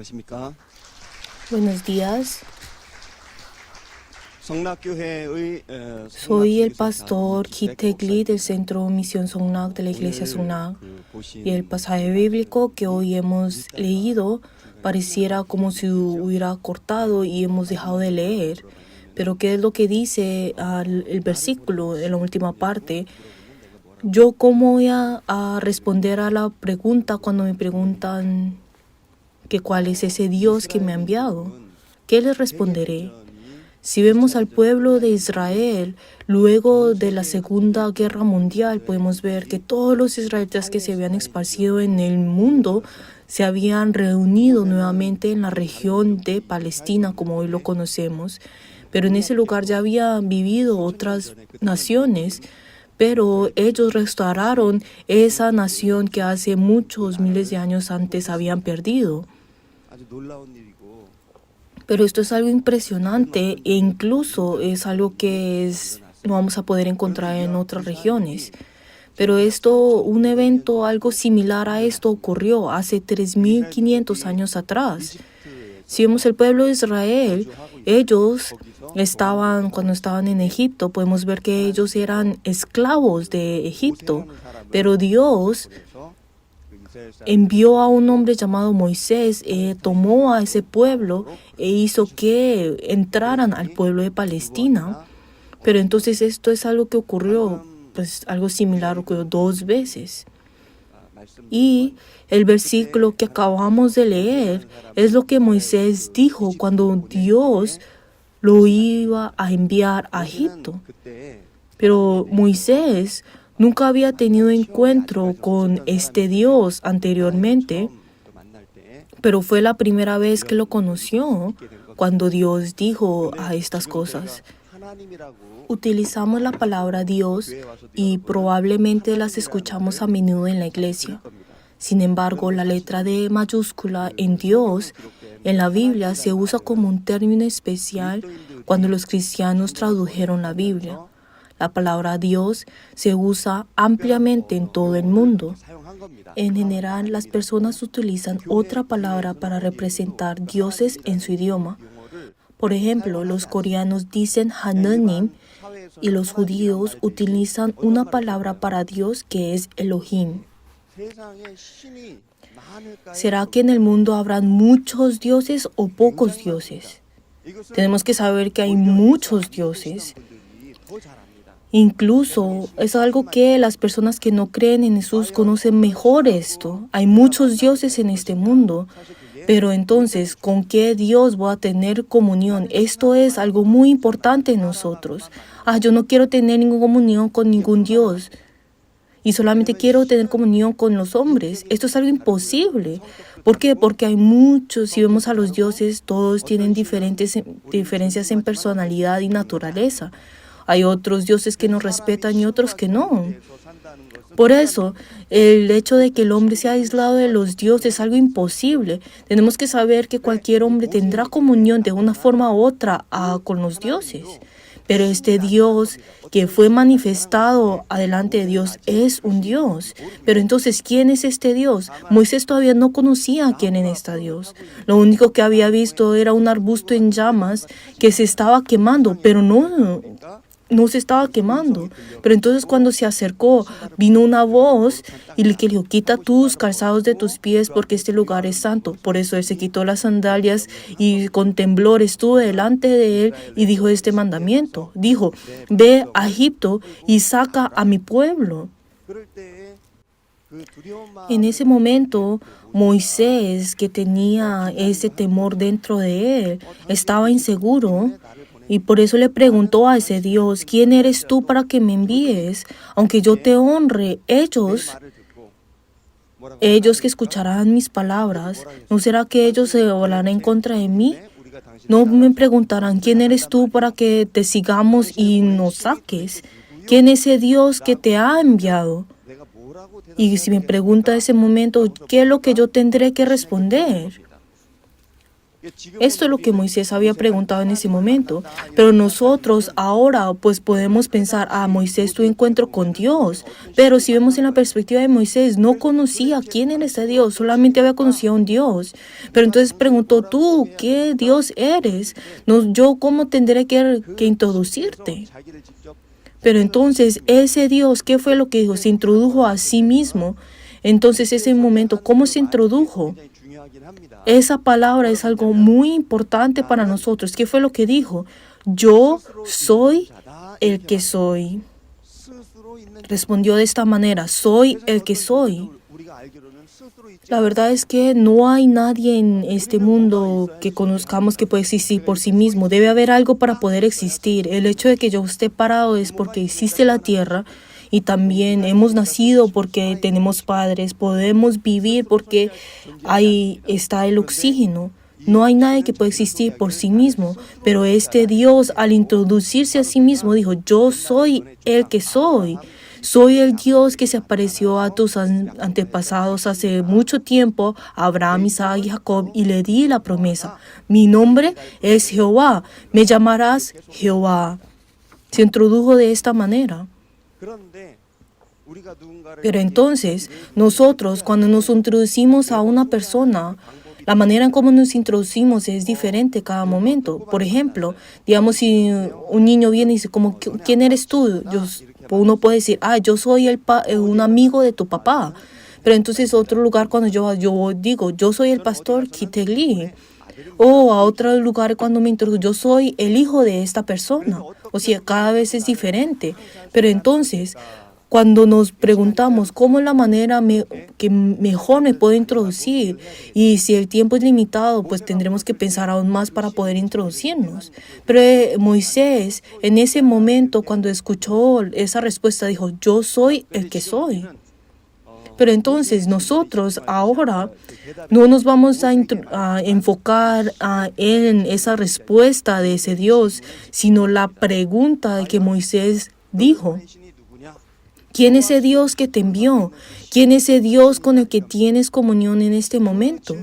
안녕하십니까? Buenos días, 성락교회의 soy el pastor Kitegli del Centro Misión Songnak de la Iglesia Songnak, y el pasaje bíblico que hoy hemos leído pareciera como si hubiera cortado y hemos dejado de leer. Pero ¿qué es lo que dice el versículo en la última parte? Yo cómo voy a responder a la pregunta cuando me preguntan que cuál es ese Dios que me ha enviado. ¿Qué les responderé? Si vemos al pueblo de Israel, luego de la Segunda Guerra Mundial, podemos ver que todos los israelitas que se habían esparcido en el mundo se habían reunido nuevamente en la región de Palestina, como hoy lo conocemos. Pero en ese lugar ya habían vivido otras naciones, pero ellos restauraron esa nación que hace muchos miles de años antes habían perdido. Pero esto es algo impresionante e incluso es algo que no vamos a poder encontrar en otras regiones. Pero un evento algo similar a esto ocurrió hace 3.500 años atrás. Si vemos el pueblo de Israel, ellos cuando estaban en Egipto, podemos ver que ellos eran esclavos de Egipto, pero Dios envió a un hombre llamado Moisés, tomó a ese pueblo e hizo que entraran al pueblo de Palestina. Pero entonces esto es algo que ocurrió, pues algo similar ocurrió 2 veces. Y el versículo que acabamos de leer es lo que Moisés dijo cuando Dios lo iba a enviar a Egipto. Pero Moisés nunca había tenido encuentro con este Dios anteriormente, pero fue la primera vez que lo conoció cuando Dios dijo a estas cosas. Utilizamos la palabra Dios y probablemente las escuchamos a menudo en la iglesia. Sin embargo, la letra D mayúscula en Dios en la Biblia se usa como un término especial cuando los cristianos tradujeron la Biblia. La palabra Dios se usa ampliamente en todo el mundo. En general, las personas utilizan otra palabra para representar dioses en su idioma. Por ejemplo, los coreanos dicen Hanunim y los judíos utilizan una palabra para Dios que es Elohim. ¿Será que en el mundo habrán muchos dioses o pocos dioses? Tenemos que saber que hay muchos dioses. Incluso es algo que las personas que no creen en Jesús conocen mejor esto. Hay muchos dioses en este mundo. Pero entonces, ¿con qué Dios voy a tener comunión? Esto es algo muy importante en nosotros. Yo no quiero tener ninguna comunión con ningún Dios. Y solamente quiero tener comunión con los hombres. Esto es algo imposible. ¿Por qué? Porque hay muchos, si vemos a los dioses, todos tienen diferencias en personalidad y naturaleza. Hay otros dioses que nos respetan y otros que no. Por eso, el hecho de que el hombre sea aislado de los dioses es algo imposible. Tenemos que saber que cualquier hombre tendrá comunión de una forma u otra con los dioses. Pero este Dios que fue manifestado adelante de Dios es un Dios. Pero entonces, ¿quién es este Dios? Moisés todavía no conocía a quién era este Dios. Lo único que había visto era un arbusto en llamas que se estaba quemando, pero no se estaba quemando. Pero entonces cuando se acercó, vino una voz y le dijo, quita tus calzados de tus pies porque este lugar es santo. Por eso él se quitó las sandalias y con temblor estuvo delante de él y dijo este mandamiento. Dijo, ve a Egipto y saca a mi pueblo. En ese momento, Moisés, que tenía ese temor dentro de él, estaba inseguro. Y por eso le preguntó a ese Dios, ¿quién eres tú para que me envíes? Aunque yo te honre, ellos que escucharán mis palabras, ¿no será que ellos se hablarán en contra de mí? ¿No me preguntarán, ¿quién eres tú para que te sigamos y nos saques? ¿Quién es ese Dios que te ha enviado? Y si me pregunta en ese momento, ¿qué es lo que yo tendré que responder? Esto es lo que Moisés había preguntado en ese momento. Pero nosotros ahora pues podemos pensar, Moisés tuvo encuentro con Dios. Pero si vemos en la perspectiva de Moisés, no conocía quién era ese Dios, solamente había conocido a un Dios. Pero entonces preguntó, ¿tú qué Dios eres? No, yo cómo tendré que introducirte. Pero entonces ese Dios, ¿qué fue lo que dijo? Se introdujo a sí mismo. Entonces ese momento, ¿cómo se introdujo? Esa palabra es algo muy importante para nosotros. ¿Qué fue lo que dijo? Yo soy el que soy. Respondió de esta manera, soy el que soy. La verdad es que no hay nadie en este mundo que conozcamos que puede existir por sí mismo. Debe haber algo para poder existir. El hecho de que yo esté parado es porque existe la tierra. Y también hemos nacido porque tenemos padres, podemos vivir porque ahí está el oxígeno. No hay nadie que pueda existir por sí mismo, pero este Dios al introducirse a sí mismo dijo, yo soy el que soy. Soy el Dios que se apareció a tus antepasados hace mucho tiempo, a Abraham, Isaac y Jacob, y le di la promesa. Mi nombre es Jehová, me llamarás Jehová. Se introdujo de esta manera. Pero entonces, nosotros cuando nos introducimos a una persona, la manera en cómo nos introducimos es diferente cada momento. Por ejemplo, digamos si un niño viene y dice, ¿quién eres tú? Uno puede decir, yo soy un amigo de tu papá. Pero entonces otro lugar cuando yo digo, yo soy el pastor Kitegli. O a otro lugar cuando me introduzco, yo soy el hijo de esta persona. O sea, cada vez es diferente. Pero entonces, cuando nos preguntamos cómo es la manera que mejor me puedo introducir, y si el tiempo es limitado, pues tendremos que pensar aún más para poder introducirnos. Pero Moisés, en ese momento, cuando escuchó esa respuesta, dijo, yo soy el que soy. Pero entonces nosotros ahora no nos vamos a enfocar en esa respuesta de ese Dios, sino la pregunta que Moisés dijo. ¿Quién es ese Dios que te envió? ¿Quién es ese Dios con el que tienes comunión en este momento?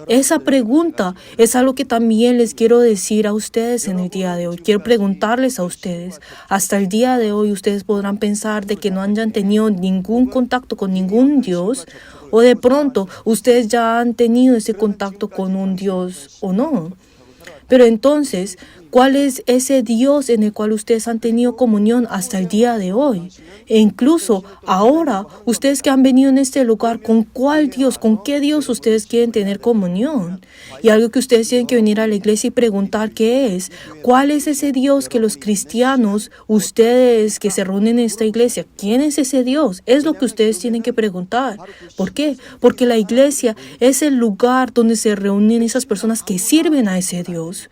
Esa pregunta es algo que también les quiero decir a ustedes en el día de hoy. Quiero preguntarles a ustedes. Hasta el día de hoy ustedes podrán pensar de que no hayan tenido ningún contacto con ningún Dios, o de pronto ustedes ya han tenido ese contacto con un Dios o no. Pero entonces, ¿cuál es ese Dios en el cual ustedes han tenido comunión hasta el día de hoy? E incluso ahora, ustedes que han venido en este lugar, ¿con cuál Dios, con qué Dios ustedes quieren tener comunión? Y algo que ustedes tienen que venir a la iglesia y preguntar qué es. ¿Cuál es ese Dios que los cristianos, ustedes que se reúnen en esta iglesia, quién es ese Dios? Es lo que ustedes tienen que preguntar. ¿Por qué? Porque la iglesia es el lugar donde se reúnen esas personas que sirven a ese Dios.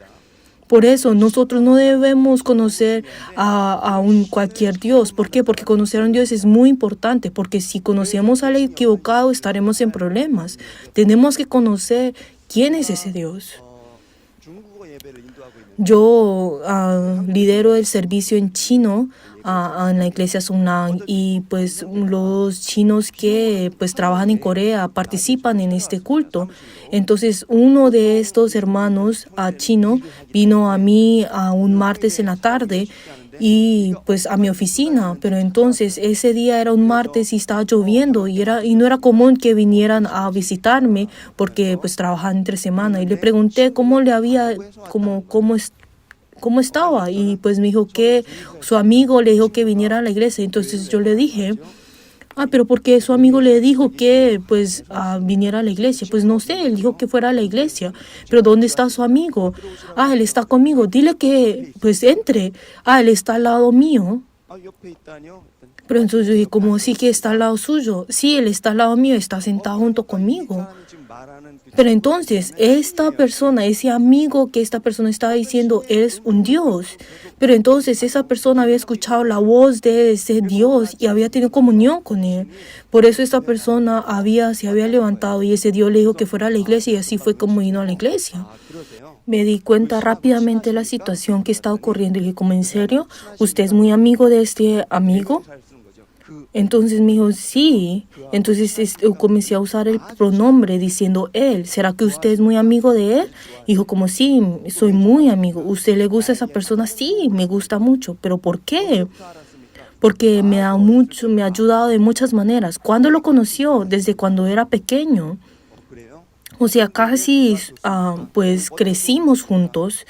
Por eso nosotros no debemos conocer a cualquier Dios. ¿Por qué? Porque conocer a un Dios es muy importante, porque si conocemos al equivocado estaremos en problemas. Tenemos que conocer quién es ese Dios. Yo lidero el servicio en chino en la iglesia Sunang, y pues los chinos que pues trabajan en Corea participan en este culto. Entonces uno de estos hermanos chino vino a mí un martes en la tarde y pues a mi oficina, pero entonces ese día era un martes y estaba lloviendo y no era común que vinieran a visitarme porque pues trabajaban entre semana, y le pregunté cómo estaba, y pues me dijo que su amigo le dijo que viniera a la iglesia. Entonces yo le dije, pero porque su amigo le dijo que pues viniera a la iglesia. Pues no sé, él dijo que fuera a la iglesia. Pero ¿dónde está su amigo? Él está conmigo. Dile que pues entre. Él está al lado mío. Pero entonces yo dije, ¿cómo sí que está al lado suyo? Sí, él está al lado mío, está sentado junto conmigo. Pero entonces, esta persona, ese amigo que esta persona estaba diciendo es un Dios. Pero entonces esa persona había escuchado la voz de ese Dios y había tenido comunión con él. Por eso esta persona se había levantado y ese Dios le dijo que fuera a la iglesia, y así fue como vino a la iglesia. Me di cuenta rápidamente de la situación que está ocurriendo y dije, ¿como en serio? ¿Usted es muy amigo de este amigo? Entonces me dijo, sí. Entonces comencé a usar el pronombre diciendo él. ¿Será que usted es muy amigo de él? Dijo como sí, soy muy amigo. ¿Usted le gusta a esa persona? Sí, me gusta mucho. ¿Pero por qué? Porque me ha ayudado de muchas maneras. ¿Cuándo lo conoció? Desde cuando era pequeño. O sea, casi pues crecimos juntos.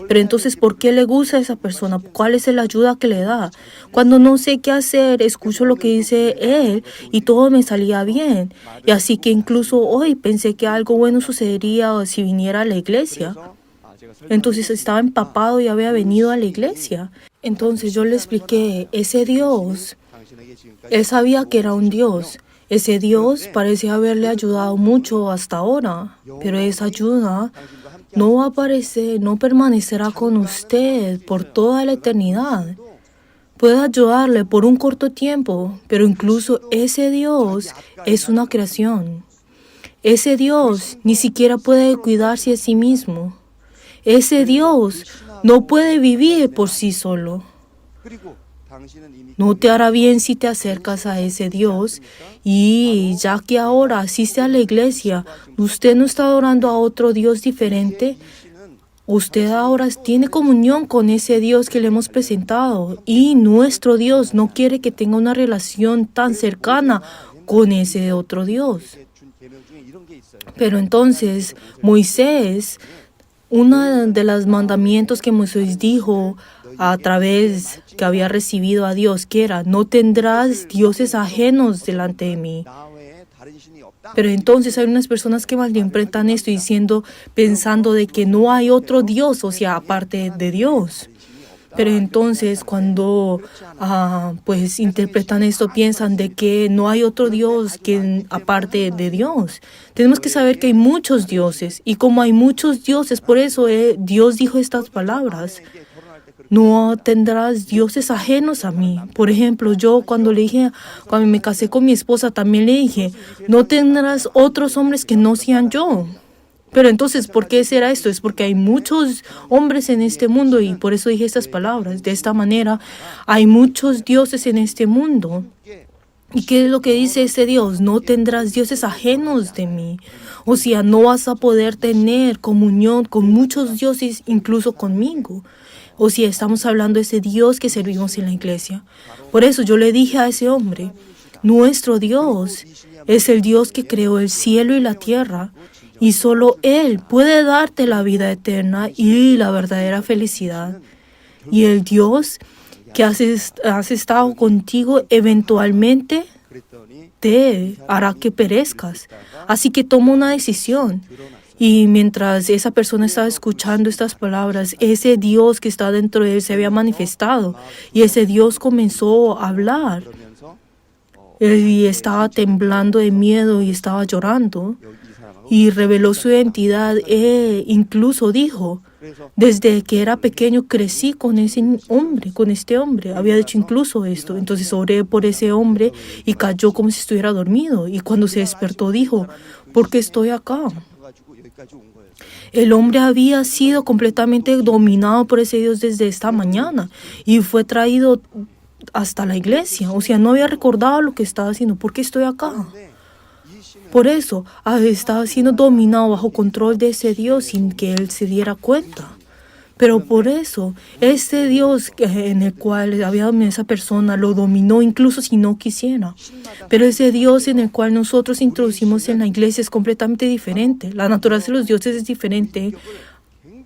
Pero entonces, ¿por qué le gusta a esa persona? ¿Cuál es la ayuda que le da? Cuando no sé qué hacer, escucho lo que dice él y todo me salía bien. Y así que incluso hoy pensé que algo bueno sucedería si viniera a la iglesia. Entonces estaba empapado y había venido a la iglesia. Entonces yo le expliqué, ese Dios, él sabía que era un Dios. Ese Dios parece haberle ayudado mucho hasta ahora, pero esa ayuda no va a aparecer, no permanecerá con usted por toda la eternidad. Puede ayudarle por un corto tiempo, pero incluso ese Dios es una creación. Ese Dios ni siquiera puede cuidarse a sí mismo. Ese Dios no puede vivir por sí solo. No te hará bien si te acercas a ese Dios y ya que ahora asiste a la iglesia, usted no está adorando a otro Dios diferente. Usted ahora tiene comunión con ese Dios que le hemos presentado y nuestro Dios no quiere que tenga una relación tan cercana con ese otro Dios. Pero entonces Moisés, uno de los mandamientos que Moisés dijo a través que había recibido a Dios, que era, no tendrás dioses ajenos delante de mí. Pero entonces hay unas personas que malinterpretan esto pensando de que no hay otro Dios, o sea, aparte de Dios. Pero entonces cuando pues interpretan esto, piensan de que no hay otro Dios que aparte de Dios. Tenemos que saber que hay muchos dioses y como hay muchos dioses, por eso Dios dijo estas palabras. No tendrás dioses ajenos a mí. Por ejemplo, yo cuando me casé con mi esposa, también le dije, no tendrás otros hombres que no sean yo. Pero entonces, ¿por qué será esto? Es porque hay muchos hombres en este mundo y por eso dije estas palabras. De esta manera, hay muchos dioses en este mundo. ¿Y qué es lo que dice ese Dios? No tendrás dioses ajenos de mí. O sea, no vas a poder tener comunión con muchos dioses, incluso conmigo. O sea, estamos hablando de ese Dios que servimos en la iglesia. Por eso yo le dije a ese hombre, nuestro Dios es el Dios que creó el cielo y la tierra. Y solo Él puede darte la vida eterna y la verdadera felicidad. Y el Dios que has estado contigo eventualmente te hará que perezcas. Así que toma una decisión. Y mientras esa persona estaba escuchando estas palabras, ese Dios que está dentro de él se había manifestado. Y ese Dios comenzó a hablar. Y estaba temblando de miedo y estaba llorando. Y reveló su identidad. Incluso dijo, desde que era pequeño crecí con este hombre. Había dicho incluso esto. Entonces oré por ese hombre y cayó como si estuviera dormido. Y cuando se despertó dijo, ¿por qué estoy acá? El hombre había sido completamente dominado por ese Dios desde esta mañana y fue traído hasta la iglesia. O sea, no había recordado lo que estaba haciendo. ¿Por qué estoy acá? Por eso estaba siendo dominado bajo control de ese Dios sin que él se diera cuenta. Pero por eso, ese Dios en el cual había dominado esa persona lo dominó incluso si no quisiera. Pero ese Dios en el cual nosotros introducimos en la iglesia es completamente diferente. La naturaleza de los dioses es diferente.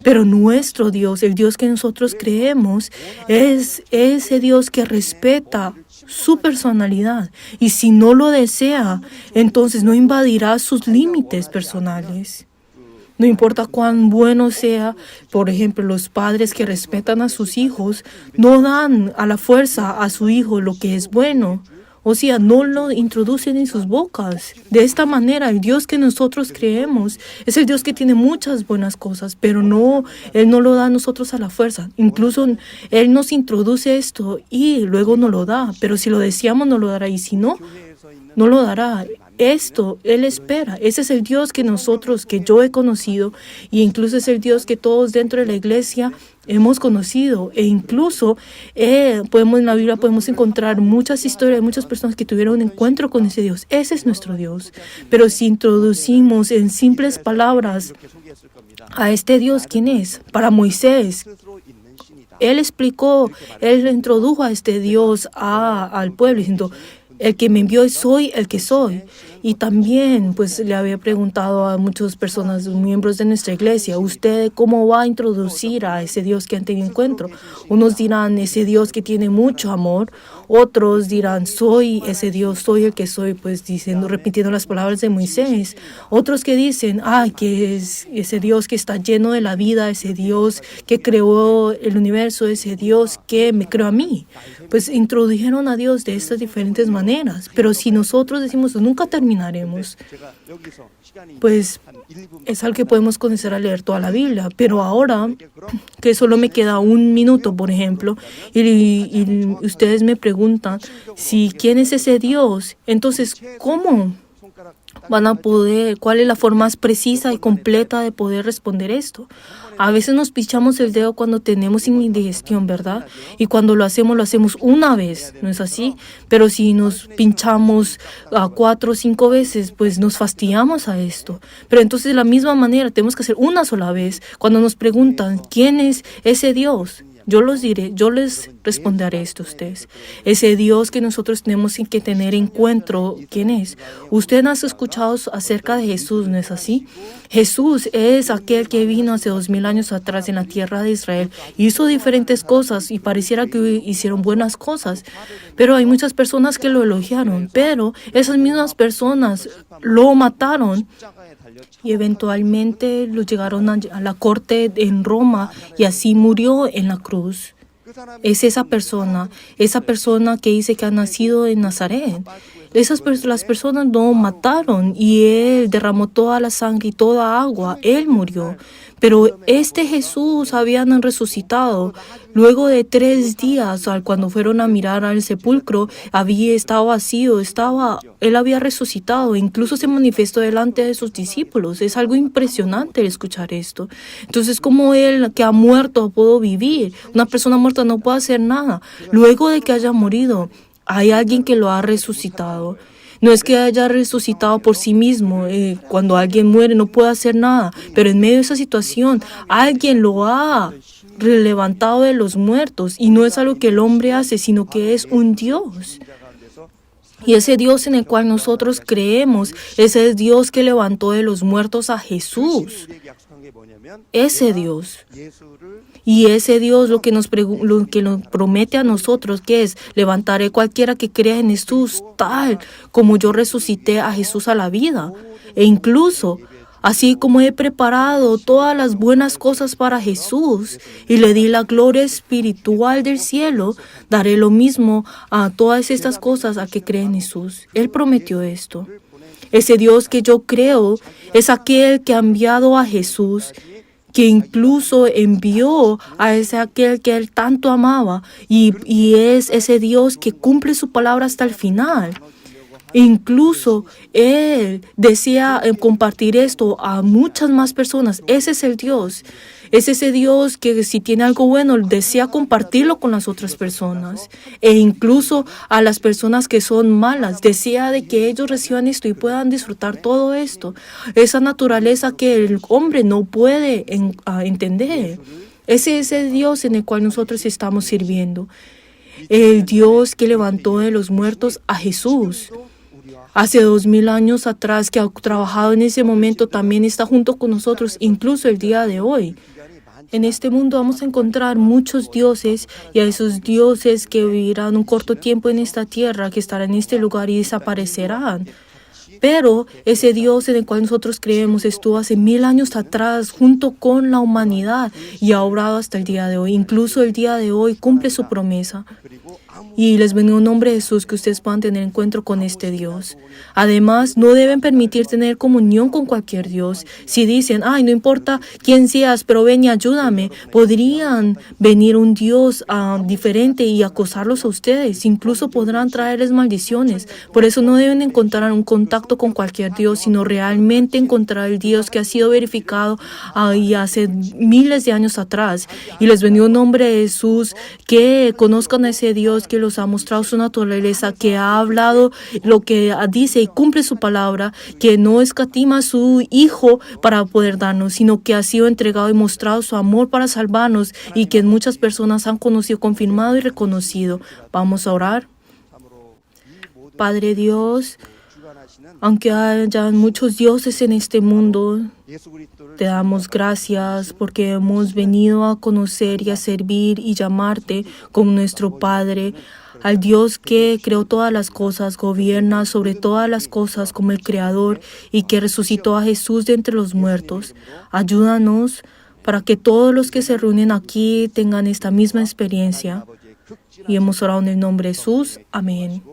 Pero nuestro Dios, el Dios que nosotros creemos, es ese Dios que respeta su personalidad. Y si no lo desea, entonces no invadirá sus límites personales. No importa cuán bueno sea, por ejemplo, los padres que respetan a sus hijos, no dan a la fuerza a su hijo lo que es bueno. O sea, no lo introducen en sus bocas. De esta manera, el Dios que nosotros creemos es el Dios que tiene muchas buenas cosas, pero Él no lo da a nosotros a la fuerza. Incluso Él nos introduce esto y luego nos lo da. Pero si lo deseamos, nos lo dará. Y si no, no lo dará. esto Él espera. Ese es el Dios que yo he conocido, y incluso es el Dios que todos dentro de la iglesia hemos conocido. E incluso en la Biblia podemos encontrar muchas historias de muchas personas que tuvieron un encuentro con ese Dios. Ese es nuestro Dios. Pero si introducimos en simples palabras a este Dios, ¿quién es? Para Moisés, Él introdujo a este Dios al pueblo diciendo: el que me envió soy el que soy. Y también pues le había preguntado a muchas personas, miembros de nuestra iglesia: ¿usted cómo va a introducir a ese Dios que han tenido encuentro? Unos dirán: ese Dios que tiene mucho amor. Otros dirán: soy ese Dios, soy el que soy, pues repitiendo las palabras de Moisés. Otros que dicen: que es ese Dios que está lleno de la vida, ese Dios que creó el universo, ese Dios que me creó a mí. Pues introdujeron a Dios de estas diferentes maneras. Pero si nosotros decimos nunca terminaremos, pues es algo que podemos comenzar a leer toda la Biblia. Pero ahora que solo me queda un minuto, por ejemplo, y ustedes me preguntan quién es ese Dios, entonces ¿cómo van a poder? ¿Cuál es la forma más precisa y completa de poder responder esto? A veces nos pichamos el dedo cuando tenemos indigestión, ¿verdad? Y cuando lo hacemos una vez, ¿no es así? Pero si nos pinchamos 4 o 5 veces, pues nos fastidiamos a esto. Pero entonces de la misma manera tenemos que hacer una sola vez. Cuando nos preguntan ¿quién es ese Dios?, yo les responderé esto a ustedes. Ese Dios que nosotros tenemos que tener encuentro, ¿quién es? Usted ha escuchado acerca de Jesús, ¿no es así? Jesús es aquel que vino hace 2000 años atrás en la tierra de Israel. Hizo diferentes cosas y pareciera que hicieron buenas cosas. Pero hay muchas personas que lo elogiaron. Pero esas mismas personas lo mataron. Y eventualmente lo llegaron a la corte en Roma y así murió en la cruz. Es esa persona que dice que ha nacido en Nazaret. Las personas no mataron y Él derramó toda la sangre y toda agua. Él murió. Pero este Jesús habían resucitado. Luego de 3 días, cuando fueron a mirar al sepulcro, estaba vacío, Él había resucitado. Incluso se manifestó delante de sus discípulos. Es algo impresionante escuchar esto. Entonces, ¿cómo Él, que ha muerto, pudo vivir? Una persona muerta no puede hacer nada. Luego de que haya morido, hay alguien que lo ha resucitado. No es que haya resucitado por sí mismo. Cuando alguien muere no puede hacer nada. Pero en medio de esa situación, alguien lo ha levantado de los muertos. Y no es algo que el hombre hace, sino que es un Dios. Y ese Dios en el cual nosotros creemos, ese es Dios que levantó de los muertos a Jesús. Ese Dios. Y ese Dios lo que nos promete a nosotros, que es: levantaré cualquiera que crea en Jesús, tal como yo resucité a Jesús a la vida. E incluso, así como he preparado todas las buenas cosas para Jesús y le di la gloria espiritual del cielo, daré lo mismo a todas estas cosas a que creen en Jesús. Él prometió esto. Ese Dios que yo creo es aquel que ha enviado a Jesús, que incluso envió a aquel que Él tanto amaba, y es ese Dios que cumple su palabra hasta el final. Incluso Él desea compartir esto a muchas más personas. Ese es el Dios. Es ese Dios que si tiene algo bueno, desea compartirlo con las otras personas. E incluso a las personas que son malas, desea de que ellos reciban esto y puedan disfrutar todo esto. Esa naturaleza que el hombre no puede entender. Ese es el Dios en el cual nosotros estamos sirviendo. El Dios que levantó de los muertos a Jesús. Hace 2000 años atrás, que ha trabajado en ese momento, también está junto con nosotros, incluso el día de hoy. En este mundo vamos a encontrar muchos dioses, y a esos dioses que vivirán un corto tiempo en esta tierra, que estarán en este lugar y desaparecerán. Pero ese Dios en el cual nosotros creemos estuvo hace 1000 años atrás junto con la humanidad y ha obrado hasta el día de hoy. Incluso el día de hoy cumple su promesa. Y les bendigo en nombre de Jesús que ustedes puedan tener encuentro con este Dios. Además, no deben permitir tener comunión con cualquier Dios. Si dicen, ay, no importa quién seas, pero ven y ayúdame, podrían venir un Dios diferente y acosarlos a ustedes. Incluso podrán traerles maldiciones. Por eso no deben encontrar un contacto con cualquier Dios, sino realmente encontrar el Dios que ha sido verificado y hace miles de años atrás. Y les bendigo en nombre de Jesús que conozcan a ese Dios que los ha mostrado su naturaleza, que ha hablado lo que dice y cumple su palabra, que no escatima a su Hijo para poder darnos, sino que ha sido entregado y mostrado su amor para salvarnos y que muchas personas han conocido, confirmado y reconocido. Vamos a orar. Padre Dios, aunque haya muchos dioses en este mundo, te damos gracias porque hemos venido a conocer y a servir y llamarte como nuestro Padre, al Dios que creó todas las cosas, gobierna sobre todas las cosas como el Creador y que resucitó a Jesús de entre los muertos. Ayúdanos para que todos los que se reúnen aquí tengan esta misma experiencia. Y hemos orado en el nombre de Jesús. Amén.